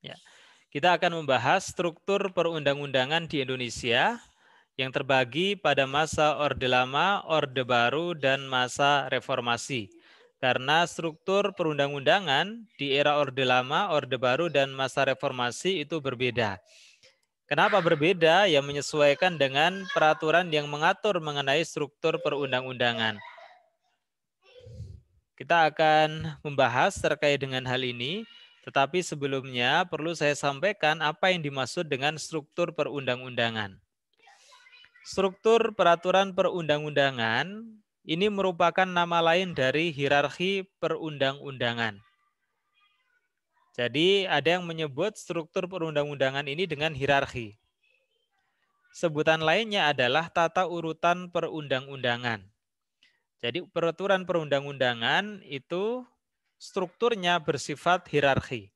Ya. Kita akan membahas struktur perundang-undangan di Indonesia yang terbagi pada masa Orde Lama, Orde Baru, dan masa Reformasi. Karena struktur perundang-undangan di era Orde Lama, Orde Baru, dan masa Reformasi itu berbeda. Kenapa berbeda? Ya menyesuaikan dengan peraturan yang mengatur mengenai struktur perundang-undangan. Kita akan membahas terkait dengan hal ini, tetapi sebelumnya perlu saya sampaikan apa yang dimaksud dengan struktur perundang-undangan. Struktur peraturan perundang-undangan ini merupakan nama lain dari hierarki perundang-undangan. Jadi ada yang menyebut struktur perundang-undangan ini dengan hierarki. Sebutan lainnya adalah tata urutan perundang-undangan. Jadi peraturan perundang-undangan itu strukturnya bersifat hierarki.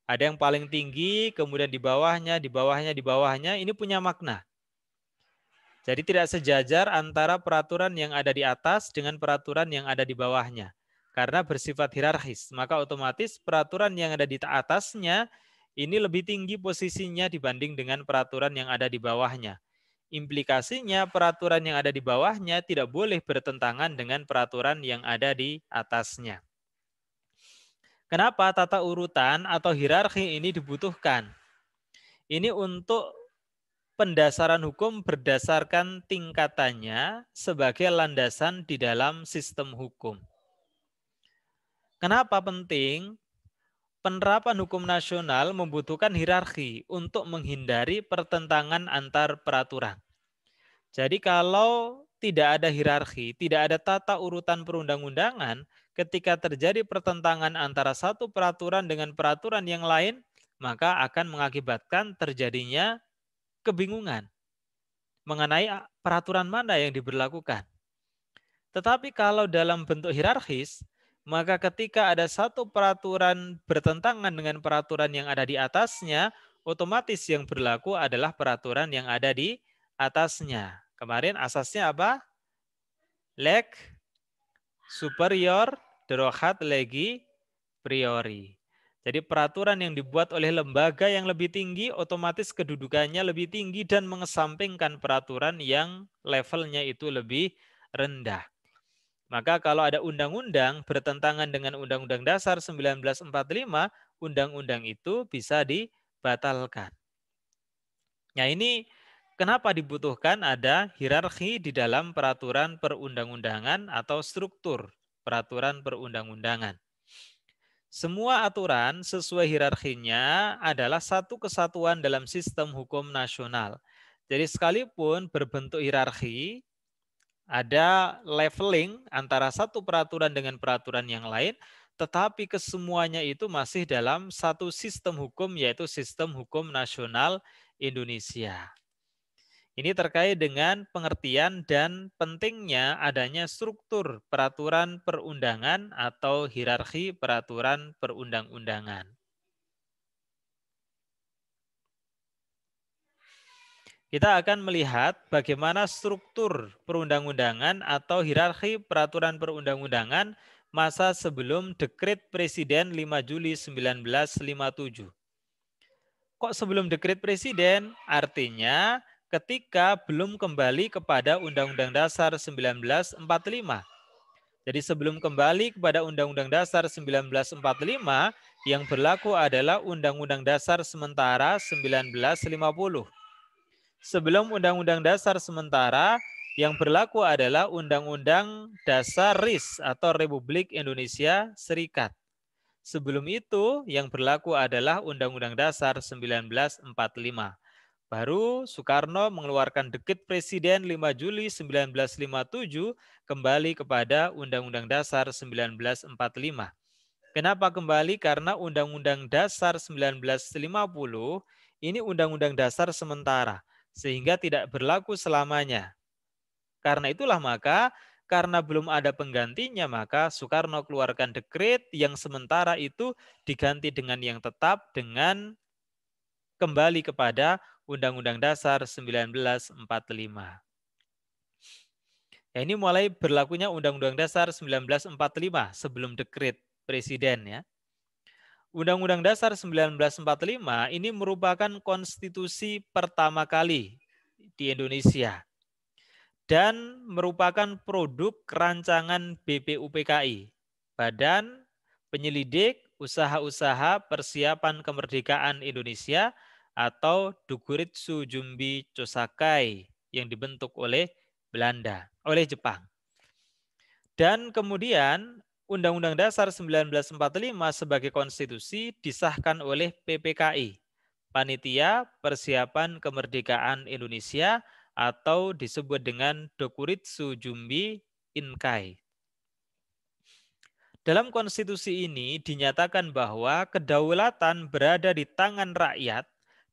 Ada yang paling tinggi, kemudian di bawahnya, di bawahnya, di bawahnya, ini punya makna. Jadi tidak sejajar antara peraturan yang ada di atas dengan peraturan yang ada di bawahnya. Karena bersifat hierarkis, maka otomatis peraturan yang ada di atasnya ini lebih tinggi posisinya dibanding dengan peraturan yang ada di bawahnya. Implikasinya peraturan yang ada di bawahnya tidak boleh bertentangan dengan peraturan yang ada di atasnya. Kenapa tata urutan atau hierarki ini dibutuhkan? Ini untuk pendasaran hukum berdasarkan tingkatannya sebagai landasan di dalam sistem hukum. Kenapa penting? Penerapan hukum nasional membutuhkan hierarki untuk menghindari pertentangan antar peraturan. Jadi kalau tidak ada hierarki, tidak ada tata urutan perundang-undangan, ketika terjadi pertentangan antara satu peraturan dengan peraturan yang lain, maka akan mengakibatkan terjadinya kebingungan mengenai peraturan mana yang diberlakukan. Tetapi kalau dalam bentuk hierarkis, maka ketika ada satu peraturan bertentangan dengan peraturan yang ada di atasnya, otomatis yang berlaku adalah peraturan yang ada di atasnya. Kemarin asasnya apa? Leg superior derogat legi priori. Jadi peraturan yang dibuat oleh lembaga yang lebih tinggi otomatis kedudukannya lebih tinggi dan mengesampingkan peraturan yang levelnya itu lebih rendah. Maka kalau ada undang-undang bertentangan dengan Undang-Undang Dasar 1945, undang-undang itu bisa dibatalkan. Nah ini kenapa dibutuhkan ada hierarki di dalam peraturan perundang-undangan atau struktur peraturan perundang-undangan. Semua aturan sesuai hierarkinya adalah satu kesatuan dalam sistem hukum nasional. Jadi sekalipun berbentuk hierarki, ada leveling antara satu peraturan dengan peraturan yang lain, tetapi kesemuanya itu masih dalam satu sistem hukum, yaitu sistem hukum nasional Indonesia. Ini terkait dengan pengertian dan pentingnya adanya struktur peraturan perundangan atau hierarki peraturan perundang-undangan. Kita akan melihat bagaimana struktur perundang-undangan atau hierarki peraturan perundang-undangan masa sebelum Dekret Presiden 5 Juli 1957. Kok sebelum dekret presiden? Artinya ketika belum kembali kepada Undang-Undang Dasar 1945. Jadi sebelum kembali kepada Undang-Undang Dasar 1945, yang berlaku adalah Undang-Undang Dasar Sementara 1950. Sebelum Undang-Undang Dasar Sementara, yang berlaku adalah Undang-Undang Dasar RIS atau Republik Indonesia Serikat. Sebelum itu, yang berlaku adalah Undang-Undang Dasar 1945. Baru Soekarno mengeluarkan Dekret Presiden 5 Juli 1957 kembali kepada Undang-Undang Dasar 1945. Kenapa kembali? Karena Undang-Undang Dasar 1950 ini Undang-Undang Dasar sementara, sehingga tidak berlaku selamanya. Karena itulah maka karena belum ada penggantinya, maka Soekarno keluarkan dekret yang sementara itu diganti dengan yang tetap dengan kembali kepada Undang-Undang Dasar 1945. Ya, ini mulai berlakunya Undang-Undang Dasar 1945 sebelum dekret presiden ya. Undang-Undang Dasar 1945 ini merupakan konstitusi pertama kali di Indonesia dan merupakan produk rancangan BPUPKI, Badan Penyelidik Usaha-Usaha Persiapan Kemerdekaan Indonesia atau Dukuritsu Jumbi Chosakai yang dibentuk oleh Jepang. Dan kemudian Undang-Undang Dasar 1945 sebagai konstitusi disahkan oleh PPKI, Panitia Persiapan Kemerdekaan Indonesia atau disebut dengan Dokuritsu Jumbi Inkai. Dalam konstitusi ini dinyatakan bahwa kedaulatan berada di tangan rakyat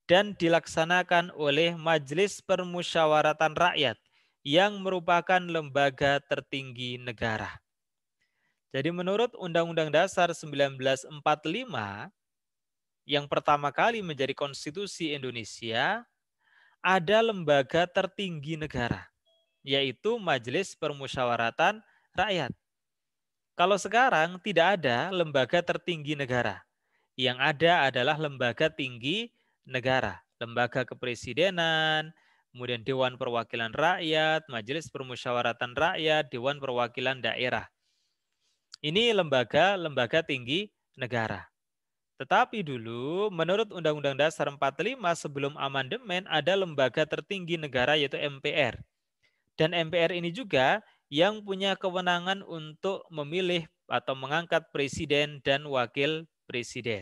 dan dilaksanakan oleh Majelis Permusyawaratan Rakyat yang merupakan lembaga tertinggi negara. Jadi menurut Undang-Undang Dasar 1945 yang pertama kali menjadi konstitusi Indonesia, ada lembaga tertinggi negara, yaitu Majelis Permusyawaratan Rakyat. Kalau sekarang tidak ada lembaga tertinggi negara. Yang ada adalah lembaga tinggi negara, lembaga kepresidenan, kemudian Dewan Perwakilan Rakyat, Majelis Permusyawaratan Rakyat, Dewan Perwakilan Daerah. Ini lembaga tinggi negara. Tetapi dulu menurut Undang-Undang Dasar 45 sebelum amandemen ada lembaga tertinggi negara yaitu MPR. Dan MPR ini juga yang punya kewenangan untuk memilih atau mengangkat presiden dan wakil presiden.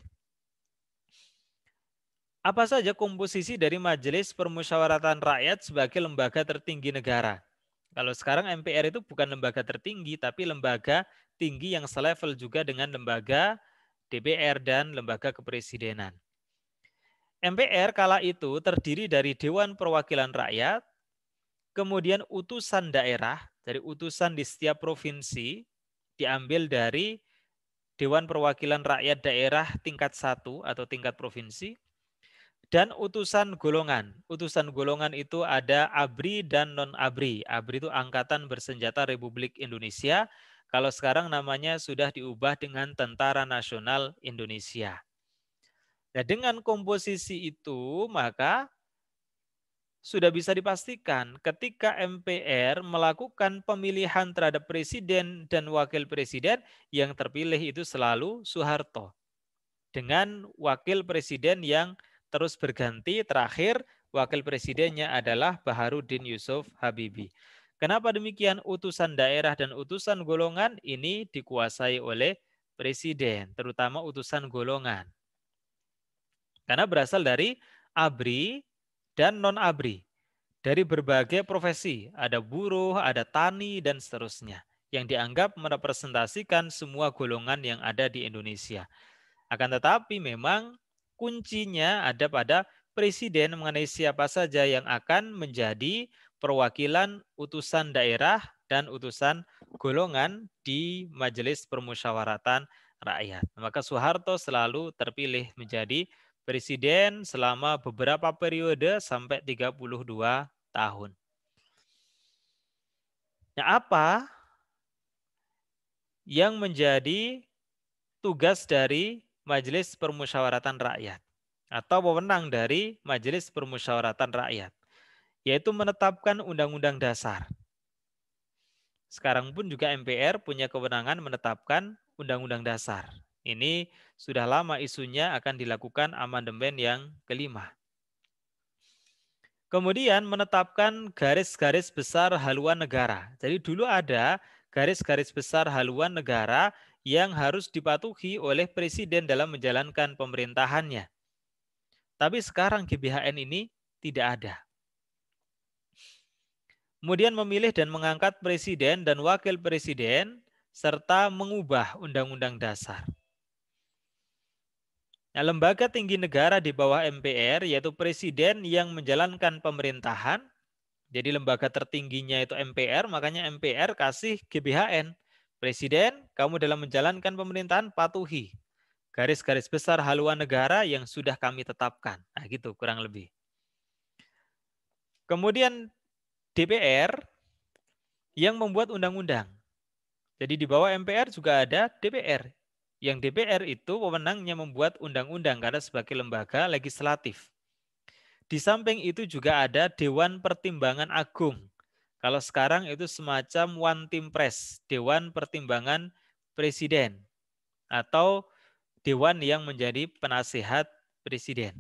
Apa saja komposisi dari Majelis Permusyawaratan Rakyat sebagai lembaga tertinggi negara? Kalau sekarang MPR itu bukan lembaga tertinggi, tapi lembaga tinggi yang selevel juga dengan lembaga DPR dan lembaga kepresidenan. MPR kala itu terdiri dari Dewan Perwakilan Rakyat, kemudian utusan daerah, dari utusan di setiap provinsi, diambil dari Dewan Perwakilan Rakyat Daerah tingkat 1 atau tingkat provinsi, dan utusan golongan. Utusan golongan itu ada ABRI dan non-ABRI. ABRI itu Angkatan Bersenjata Republik Indonesia. Kalau sekarang namanya sudah diubah dengan Tentara Nasional Indonesia. Nah, dengan komposisi itu, maka sudah bisa dipastikan ketika MPR melakukan pemilihan terhadap presiden dan wakil presiden, yang terpilih itu selalu Soeharto. Dengan wakil presiden yang terus berganti, terakhir wakil presidennya adalah Baharudin Yusuf Habibie. Kenapa demikian? Utusan daerah dan utusan golongan ini dikuasai oleh presiden, terutama utusan golongan. Karena berasal dari ABRI dan non-ABRI. Dari berbagai profesi, ada buruh, ada tani, dan seterusnya. Yang dianggap merepresentasikan semua golongan yang ada di Indonesia. Akan tetapi memang kuncinya ada pada presiden mengenai siapa saja yang akan menjadi perwakilan utusan daerah dan utusan golongan di Majelis Permusyawaratan Rakyat. Maka Soeharto selalu terpilih menjadi presiden selama beberapa periode sampai 32 tahun. Nah, apa yang menjadi tugas dari Majelis Permusyawaratan Rakyat atau wewenang dari Majelis Permusyawaratan Rakyat, yaitu menetapkan undang-undang dasar. Sekarang pun juga MPR punya kewenangan menetapkan undang-undang dasar. Ini sudah lama isunya akan dilakukan amandemen yang kelima. Kemudian menetapkan garis-garis besar haluan negara. Jadi dulu ada garis-garis besar haluan negara yang harus dipatuhi oleh presiden dalam menjalankan pemerintahannya. Tapi sekarang GBHN ini tidak ada. Kemudian memilih dan mengangkat presiden dan wakil presiden serta mengubah undang-undang dasar. Nah, lembaga tinggi negara di bawah MPR yaitu presiden yang menjalankan pemerintahan. Jadi lembaga tertingginya itu MPR, makanya MPR kasih GBHN. Presiden, kamu dalam menjalankan pemerintahan patuhi garis-garis besar haluan negara yang sudah kami tetapkan. Nah gitu kurang lebih. Kemudian DPR yang membuat undang-undang. Jadi di bawah MPR juga ada DPR Yang DPR itu wewenangnya membuat undang-undang karena sebagai lembaga legislatif. Di samping itu juga ada Dewan Pertimbangan Agung. Kalau sekarang itu semacam One Team Press, Dewan Pertimbangan Presiden, atau Dewan yang menjadi penasihat Presiden.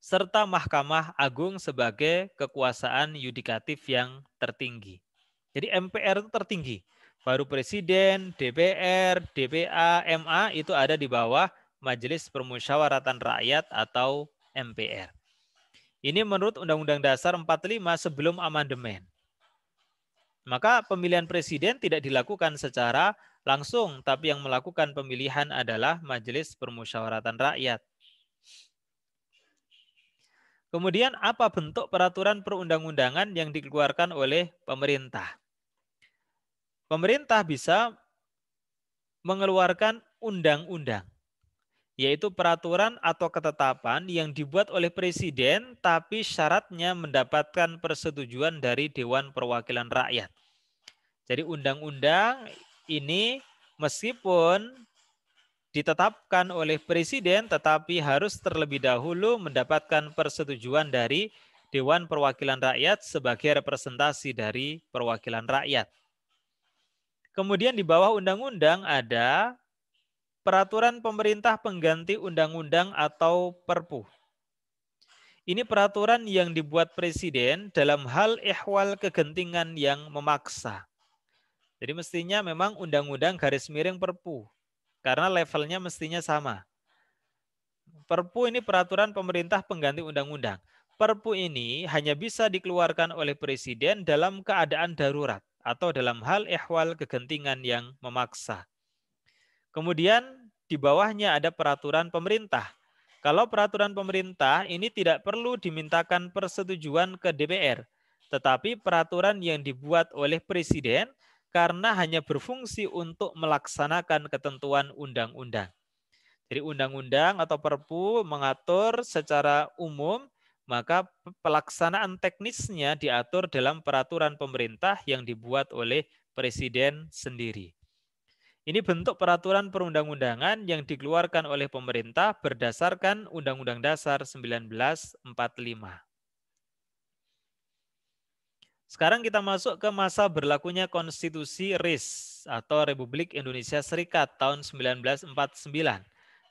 Serta Mahkamah Agung sebagai kekuasaan yudikatif yang tertinggi. Jadi MPR itu tertinggi. Baru Presiden, DPR, DPA, MA itu ada di bawah Majelis Permusyawaratan Rakyat atau MPR. Ini menurut Undang-Undang Dasar 45 sebelum amandemen. Maka pemilihan presiden tidak dilakukan secara langsung, tapi yang melakukan pemilihan adalah Majelis Permusyawaratan Rakyat. Kemudian apa bentuk peraturan perundang-undangan yang dikeluarkan oleh pemerintah? Pemerintah bisa mengeluarkan undang-undang, yaitu peraturan atau ketetapan yang dibuat oleh presiden tapi syaratnya mendapatkan persetujuan dari Dewan Perwakilan Rakyat. Jadi undang-undang ini meskipun ditetapkan oleh presiden tetapi harus terlebih dahulu mendapatkan persetujuan dari Dewan Perwakilan Rakyat sebagai representasi dari perwakilan rakyat. Kemudian di bawah undang-undang ada peraturan pemerintah pengganti undang-undang atau Perpu. Ini peraturan yang dibuat presiden dalam hal ihwal kegentingan yang memaksa. Jadi mestinya memang undang-undang garis miring Perpu. Karena levelnya mestinya sama. Perpu ini peraturan pemerintah pengganti undang-undang. Perpu ini hanya bisa dikeluarkan oleh presiden dalam keadaan darurat atau dalam hal ihwal kegentingan yang memaksa. Kemudian di bawahnya ada peraturan pemerintah. Kalau peraturan pemerintah ini tidak perlu dimintakan persetujuan ke DPR, tetapi peraturan yang dibuat oleh presiden karena hanya berfungsi untuk melaksanakan ketentuan undang-undang. Jadi undang-undang atau Perpu mengatur secara umum, maka pelaksanaan teknisnya diatur dalam peraturan pemerintah yang dibuat oleh presiden sendiri. Ini bentuk peraturan perundang-undangan yang dikeluarkan oleh pemerintah berdasarkan Undang-Undang Dasar 1945. Sekarang kita masuk ke masa berlakunya Konstitusi RIS atau Republik Indonesia Serikat tahun 1949.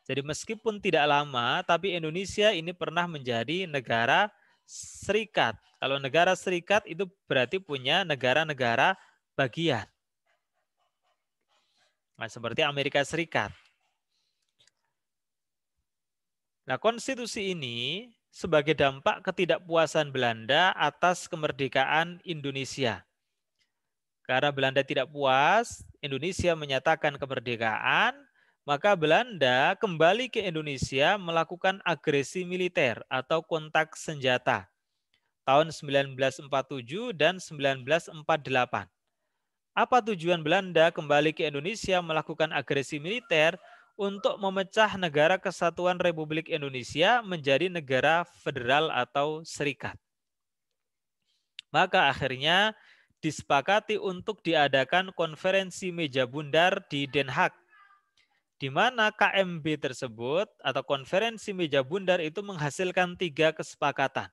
Jadi meskipun tidak lama, tapi Indonesia ini pernah menjadi negara serikat. Kalau negara serikat itu berarti punya negara-negara bagian. Nah, seperti Amerika Serikat. Nah, konstitusi ini sebagai dampak ketidakpuasan Belanda atas kemerdekaan Indonesia. Karena Belanda tidak puas, Indonesia menyatakan kemerdekaan, maka Belanda kembali ke Indonesia melakukan agresi militer atau kontak senjata tahun 1947 dan 1948. Apa tujuan Belanda kembali ke Indonesia melakukan agresi militer? Untuk memecah negara kesatuan Republik Indonesia menjadi negara federal atau serikat. Maka akhirnya disepakati untuk diadakan konferensi meja bundar di Den Haag, di mana KMB tersebut atau konferensi meja bundar itu menghasilkan 3 kesepakatan.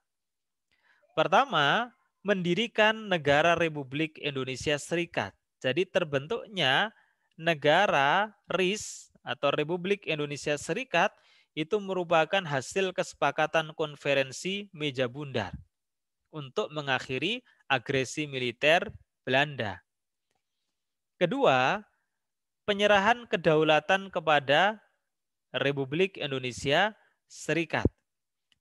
Pertama, mendirikan negara Republik Indonesia Serikat. Jadi terbentuknya negara RIS atau Republik Indonesia Serikat itu merupakan hasil kesepakatan konferensi meja bundar untuk mengakhiri agresi militer Belanda. Kedua, penyerahan kedaulatan kepada Republik Indonesia Serikat.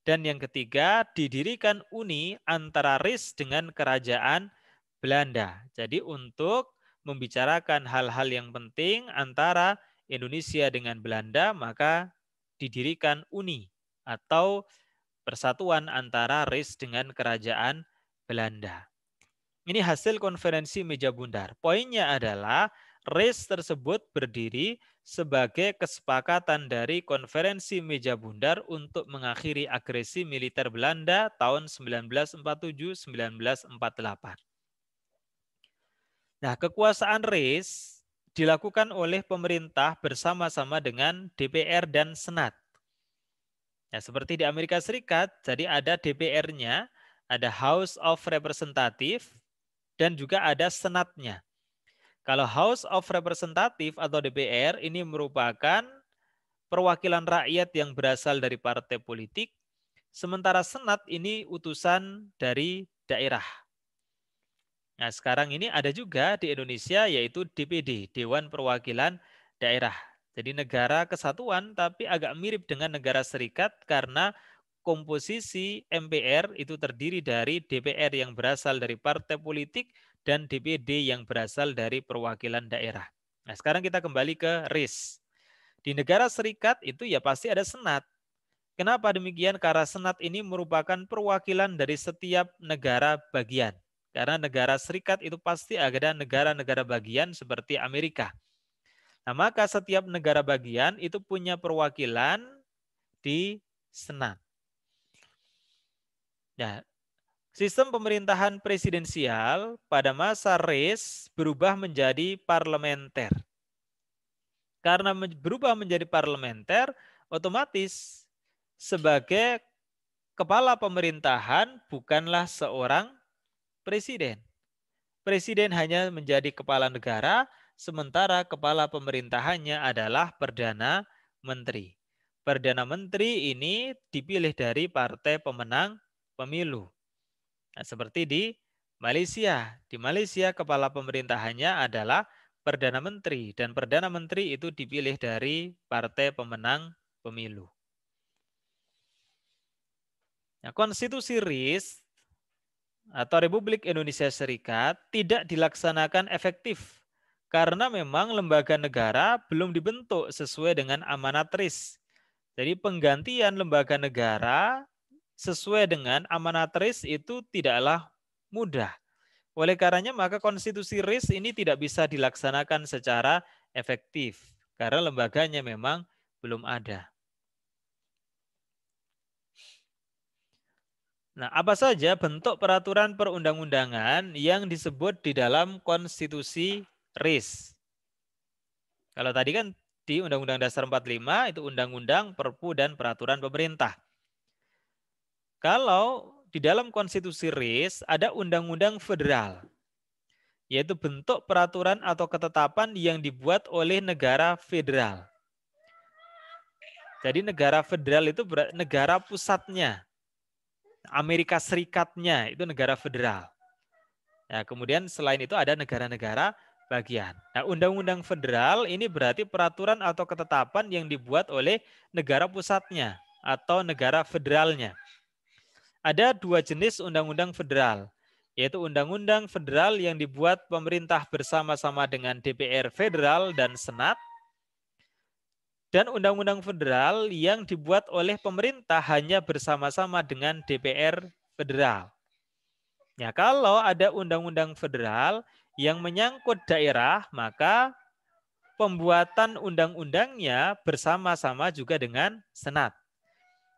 Dan yang ketiga, didirikan uni antara RIS dengan kerajaan Belanda. Jadi untuk membicarakan hal-hal yang penting antara Indonesia dengan Belanda, maka didirikan uni atau persatuan antara RIS dengan kerajaan Belanda. Ini hasil konferensi meja bundar. Poinnya adalah RIS tersebut berdiri sebagai kesepakatan dari konferensi meja bundar untuk mengakhiri agresi militer Belanda tahun 1947-1948. Nah, kekuasaan RIS dilakukan oleh pemerintah bersama-sama dengan DPR dan Senat. Ya, seperti di Amerika Serikat, jadi ada DPR-nya, ada House of Representative, dan juga ada Senatnya. Kalau House of Representative atau DPR ini merupakan perwakilan rakyat yang berasal dari partai politik, sementara Senat ini utusan dari daerah. Nah, sekarang ini ada juga di Indonesia yaitu DPD, Dewan Perwakilan Daerah. Jadi negara kesatuan tapi agak mirip dengan negara serikat karena komposisi MPR itu terdiri dari DPR yang berasal dari partai politik dan DPD yang berasal dari perwakilan daerah. Nah, sekarang kita kembali ke RIS. Di negara serikat itu ya pasti ada Senat. Kenapa demikian? Karena Senat ini merupakan perwakilan dari setiap negara bagian. Karena negara serikat itu pasti ada negara-negara bagian seperti Amerika. Nah, maka setiap negara bagian itu punya perwakilan di Senat. Nah, sistem pemerintahan presidensial pada masa RIS berubah menjadi parlementer. Karena berubah menjadi parlementer, otomatis sebagai kepala pemerintahan bukanlah seorang presiden. Presiden hanya menjadi kepala negara, sementara kepala pemerintahannya adalah Perdana Menteri. Perdana Menteri ini dipilih dari partai pemenang pemilu. Nah, seperti di Malaysia. Di Malaysia kepala pemerintahannya adalah Perdana Menteri. Dan Perdana Menteri itu dipilih dari partai pemenang pemilu. Nah, konstitusi RIS atau Republik Indonesia Serikat tidak dilaksanakan efektif karena memang lembaga negara belum dibentuk sesuai dengan amanat RIS. Jadi penggantian lembaga negara sesuai dengan amanat RIS itu tidaklah mudah. Oleh karenanya maka konstitusi RIS ini tidak bisa dilaksanakan secara efektif karena lembaganya memang belum ada. Nah, apa saja bentuk peraturan perundang-undangan yang disebut di dalam konstitusi RIS? Kalau tadi kan di Undang-Undang Dasar 45 itu undang-undang, perpu, dan peraturan pemerintah. Kalau di dalam konstitusi RIS ada undang-undang federal, yaitu bentuk peraturan atau ketetapan yang dibuat oleh negara federal. Jadi negara federal itu negara pusatnya. Amerika Serikatnya itu negara federal. Nah, kemudian selain itu ada negara-negara bagian. Nah, undang-undang federal ini berarti peraturan atau ketetapan yang dibuat oleh negara pusatnya atau negara federalnya. Ada dua jenis undang-undang federal, yaitu undang-undang federal yang dibuat pemerintah bersama-sama dengan DPR federal dan Senat, dan undang-undang federal yang dibuat oleh pemerintah hanya bersama-sama dengan DPR federal. Ya, kalau ada undang-undang federal yang menyangkut daerah, maka pembuatan undang-undangnya bersama-sama juga dengan Senat.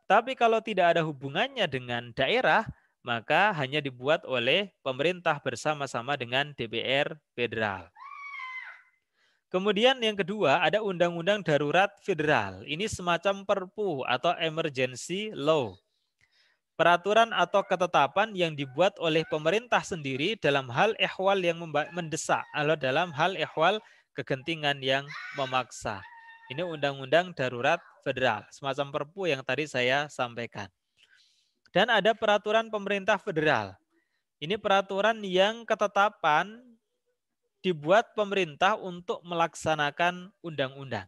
Tapi kalau tidak ada hubungannya dengan daerah, maka hanya dibuat oleh pemerintah bersama-sama dengan DPR federal. Kemudian yang kedua ada undang-undang darurat federal. Ini semacam perpu atau emergency law. Peraturan atau ketetapan yang dibuat oleh pemerintah sendiri dalam hal ehwal yang mendesak atau dalam hal ehwal kegentingan yang memaksa. Ini undang-undang darurat federal, semacam perpu yang tadi saya sampaikan. Dan ada peraturan pemerintah federal. Ini peraturan yang ketetapan dibuat pemerintah untuk melaksanakan undang-undang.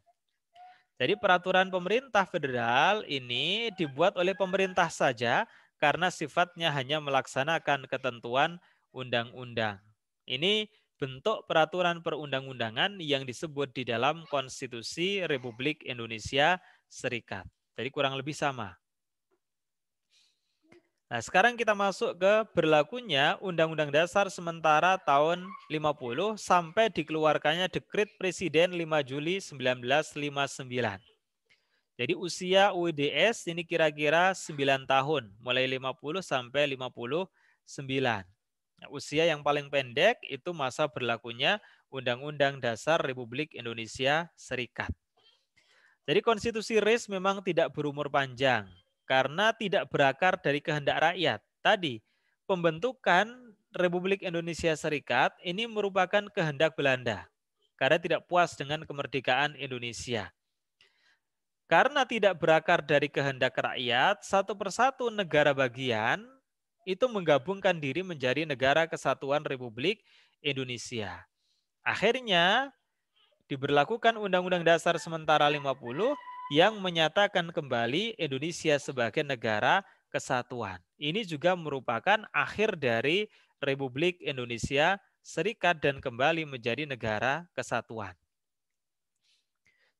Jadi peraturan pemerintah federal ini dibuat oleh pemerintah saja karena sifatnya hanya melaksanakan ketentuan undang-undang. Ini bentuk peraturan perundang-undangan yang disebut di dalam Konstitusi Republik Indonesia Serikat. Jadi kurang lebih sama. Nah, sekarang kita masuk ke berlakunya Undang-Undang Dasar sementara tahun 50 sampai dikeluarkannya Dekret Presiden 5 Juli 1959. Jadi usia UIDS ini kira-kira 9 tahun, mulai 50 sampai 59. Nah, usia yang paling pendek itu masa berlakunya Undang-Undang Dasar Republik Indonesia Serikat. Jadi konstitusi RIS memang tidak berumur panjang karena tidak berakar dari kehendak rakyat. Tadi, pembentukan Republik Indonesia Serikat ini merupakan kehendak Belanda karena tidak puas dengan kemerdekaan Indonesia. Karena tidak berakar dari kehendak rakyat, satu persatu negara bagian itu menggabungkan diri menjadi Negara Kesatuan Republik Indonesia. Akhirnya diberlakukan Undang-Undang Dasar Sementara 50 yang menyatakan kembali Indonesia sebagai negara kesatuan. Ini juga merupakan akhir dari Republik Indonesia Serikat dan kembali menjadi negara kesatuan.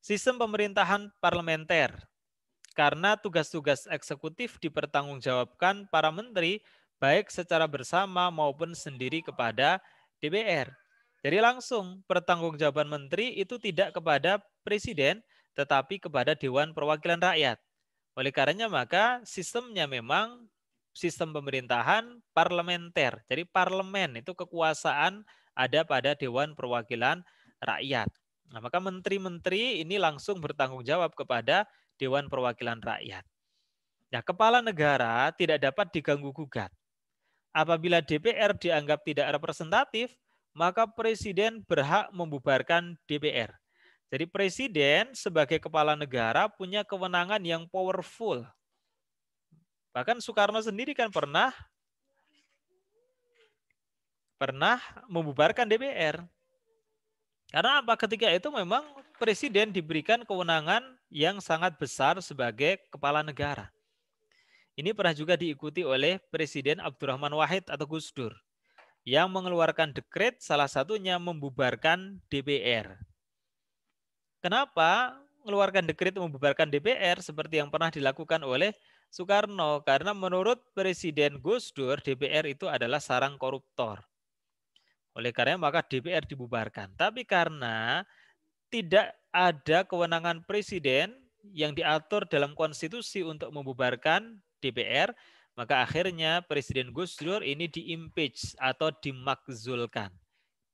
Sistem pemerintahan parlementer. Karena tugas-tugas eksekutif dipertanggungjawabkan para menteri baik secara bersama maupun sendiri kepada DPR. Jadi langsung pertanggungjawaban menteri itu tidak kepada presiden tetapi kepada Dewan Perwakilan Rakyat. Oleh karenanya maka sistemnya memang sistem pemerintahan parlementer. Jadi parlemen itu kekuasaan ada pada Dewan Perwakilan Rakyat. Nah, maka menteri-menteri ini langsung bertanggung jawab kepada Dewan Perwakilan Rakyat. Nah, kepala negara tidak dapat diganggu-gugat. Apabila DPR dianggap tidak representatif, maka presiden berhak membubarkan DPR. Jadi presiden sebagai kepala negara punya kewenangan yang powerful. Bahkan Soekarno sendiri kan pernah membubarkan DPR. Karena apa? Ketika itu memang presiden diberikan kewenangan yang sangat besar sebagai kepala negara. Ini pernah juga diikuti oleh Presiden Abdurrahman Wahid atau Gus Dur yang mengeluarkan dekret salah satunya membubarkan DPR. Kenapa mengeluarkan dekret membubarkan DPR seperti yang pernah dilakukan oleh Soekarno? Karena menurut Presiden Gus Dur, DPR itu adalah sarang koruptor. Oleh karena maka DPR dibubarkan. Tapi karena tidak ada kewenangan presiden yang diatur dalam konstitusi untuk membubarkan DPR, maka akhirnya Presiden Gus Dur ini diimpeach atau dimakzulkan,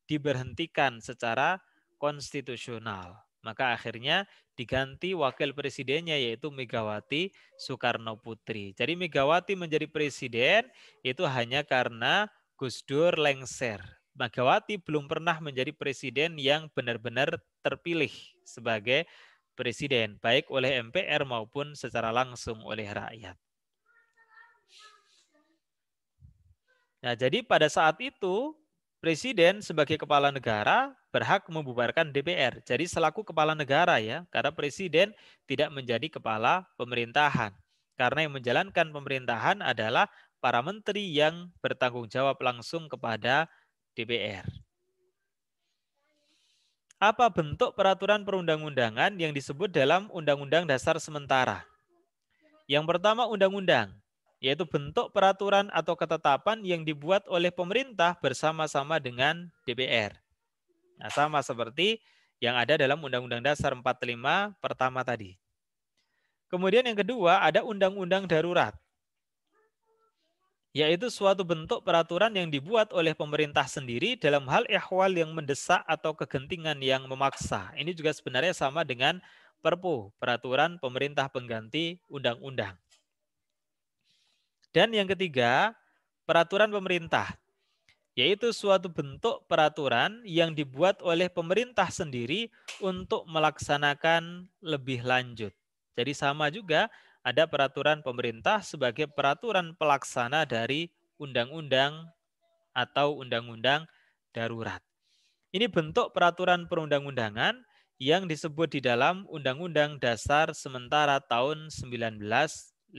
diberhentikan secara konstitusional. Maka akhirnya diganti wakil presidennya yaitu Megawati Soekarno Putri. Jadi Megawati menjadi presiden itu hanya karena Gus Dur lengser. Megawati belum pernah menjadi presiden yang benar-benar terpilih sebagai presiden, baik oleh MPR maupun secara langsung oleh rakyat. Nah, jadi pada saat itu, presiden sebagai kepala negara berhak membubarkan DPR. Jadi selaku kepala negara ya, karena presiden tidak menjadi kepala pemerintahan. Karena yang menjalankan pemerintahan adalah para menteri yang bertanggung jawab langsung kepada DPR. Apa bentuk peraturan perundang-undangan yang disebut dalam Undang-Undang Dasar Sementara? Yang pertama undang-undang, yaitu bentuk peraturan atau ketetapan yang dibuat oleh pemerintah bersama-sama dengan DPR. Nah, sama seperti yang ada dalam Undang-Undang Dasar 45 pertama tadi. Kemudian yang kedua ada undang-undang darurat, yaitu suatu bentuk peraturan yang dibuat oleh pemerintah sendiri dalam hal ihwal yang mendesak atau kegentingan yang memaksa. Ini juga sebenarnya sama dengan Perpu, peraturan pemerintah pengganti undang-undang. Dan yang ketiga, peraturan pemerintah, yaitu suatu bentuk peraturan yang dibuat oleh pemerintah sendiri untuk melaksanakan lebih lanjut. Jadi sama juga ada peraturan pemerintah sebagai peraturan pelaksana dari undang-undang atau undang-undang darurat. Ini bentuk peraturan perundang-undangan yang disebut di dalam Undang-Undang Dasar Sementara tahun 1950.